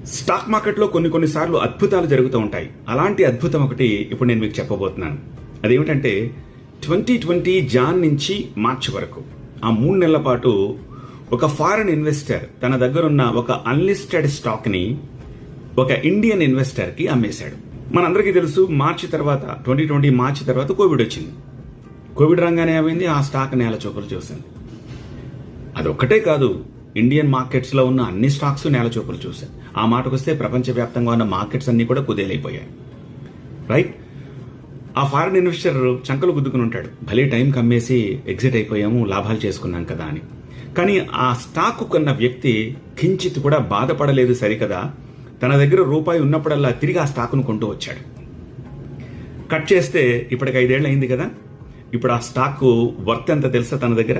Stock మార్కెట్లో కొన్నిసార్లు అద్భుతాలు జరుగుతూ ఉంటాయి. అలాంటి అద్భుతం ఒకటి ఇప్పుడు నేను మీకు చెప్పబోతున్నాను. అదేమిటంటే 2020 జాన్ నుంచి మార్చి వరకు ఆ 3 నెలల పాటు ఒక ఫారెన్ ఇన్వెస్టర్ తన దగ్గర ఉన్న ఒక అన్లిస్టెడ్ స్టాక్ ని ఒక ఇండియన్ ఇన్వెస్టర్ కి అమ్మేశాడు. మనందరికీ తెలుసు, మార్చి తర్వాత 2020 మార్చి తర్వాత కోవిడ్ వచ్చింది. కోవిడ్ రాగానే ఏమైంది, ఆ స్టాక్ నేల చూపులు చూసింది. అదొక్కటే కాదు, ఇండియన్ మార్కెట్స్ లో ఉన్న అన్ని స్టాక్స్ నేల చూపులు చూశాయి. ఆ మాటకొస్తే ప్రపంచవ్యాప్తంగా ఉన్న మార్కెట్స్ అన్ని కూడా కుదేలైపోయాయి. రైట్? ఆ ఫారెన్ ఇన్వెస్టర్ చంకలు గుద్దుకుని ఉంటాడు, భలే టైంకి అమ్మేసి ఎగ్జిట్ అయిపోయాము, లాభాలు చేసుకున్నాం కదా అని. కానీ ఆ స్టాక్ కొన్న వ్యక్తి కించిత్ కూడా బాధపడలేదు సరికదా. తన దగ్గర రూపాయి ఉన్నప్పుడల్లా తిరిగి ఆ స్టాక్ను కొంటూ వచ్చాడు. కట్ చేస్తే ఇప్పటికి 5 ఏళ్ళు అయింది కదా. ఇప్పుడు ఆ స్టాక్ వర్త్ ఎంత తెలుసా? తన దగ్గర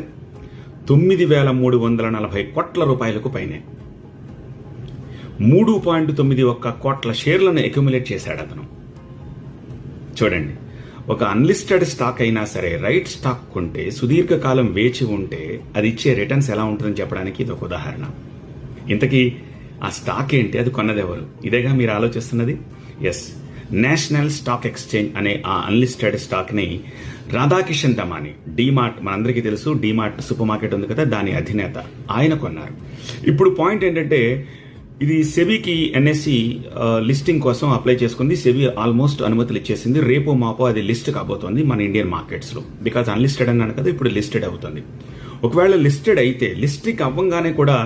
9,340 కోట్ల రూపాయలకు పైనే. 3.91 కోట్ల షేర్లను అక్యుములేట్ చేశాడు అతను. చూడండి, ఒక అన్లిస్టెడ్ స్టాక్ అయినా సరే రైట్ స్టాక్ కొంటే, సుదీర్ఘకాలం వేచి ఉంటే అది ఇచ్చే రిటర్న్స్ ఎలా ఉంటుందని చెప్పడానికి ఇది ఒక ఉదాహరణ. ఇంతకీ ఆ స్టాక్ ఏంటి? అది కొన్నది ఎవరు? ఇదేగా మీరు ఆలోచిస్తున్నది. ఎస్, నేషనల్ స్టాక్ ఎక్స్చేంజ్ అనే ఆ అన్లిస్టెడ్ స్టాక్ ని రాధాకిషన్ దమాని, డీమార్ట్, మనందరికీ తెలుసు డీమార్ట్ సూపర్ మార్కెట్ ఉంది కదా, దాని అధినేత ఆయన కొన్నారు. ఇప్పుడు పాయింట్ ఏంటంటే, ఇది సెబీకి ఎన్ఎస్సి లిస్టింగ్ కోసం అప్లై చేసుకుంది. సెబీ ఆల్మోస్ట్ అనుమతులు ఇచ్చేసింది. రేపో మాపో అది లిస్ట్ కాబోతోంది మన ఇండియన్ మార్కెట్స్ లో. బికాజ్ అన్లిస్టెడ్ అన్నాను కదా, ఇప్పుడు లిస్టెడ్ అవుతుంది. ఒకవేళ లిస్టెడ్ అయితే, లిస్టింగ్ అవ్వగానే కూడా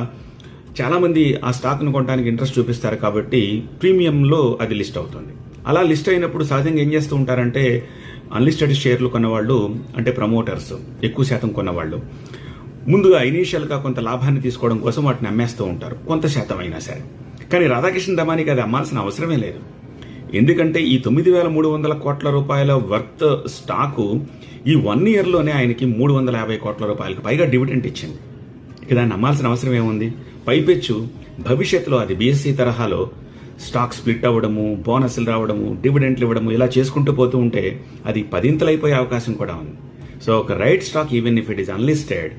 చాలా మంది ఆ స్టాక్ ను కొనడానికి ఇంట్రెస్ట్ చూపిస్తారు కాబట్టి ప్రీమియంలో అది లిస్ట్ అవుతుంది. అలా లిస్ట్ అయినప్పుడు సహజంగా ఏం చేస్తూ ఉంటారంటే, అన్లిస్టెడ్ షేర్లు కొన్నవాళ్ళు, అంటే ప్రమోటర్స్, ఎక్కువ శాతం కొన్నవాళ్ళు ముందుగా ఇనీషియల్ గా కొంత లాభాన్ని తీసుకోవడం కోసం వాటిని అమ్మేస్తూ ఉంటారు, కొంత శాతం అయినా సరే. కానీ రాధాకృష్ణ దమానికి అది అమ్మాల్సిన అవసరమే లేదు. ఎందుకంటే ఈ 9,300 కోట్ల రూపాయల వర్త్ స్టాకు ఈ 1 year లోనే ఆయనకి 350 కోట్ల రూపాయలకు పైగా డివిడెంట్ ఇచ్చింది. ఇక దాన్ని అమ్మాల్సిన అవసరం ఏముంది? పైపెచ్చు భవిష్యత్తులో అది బీఎస్సీ తరహాలో స్టాక్ స్ప్లిట్ అవ్వడము, బోనస్లు రావడము, డివిడెంట్లు ఇవ్వడము, ఇలా చేసుకుంటూ పోతూ ఉంటే అది 10ంతలు అయిపోయే అవకాశం కూడా ఉంది. సో ఒక right stock, even if it is unlisted,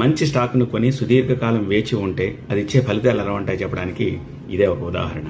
మంచి స్టాక్ను కొని సుదీర్ఘకాలం వేచి ఉంటే అది ఇచ్చే ఫలితాలు ఎలా ఉంటాయి చెప్పడానికి ఇదే ఒక ఉదాహరణ.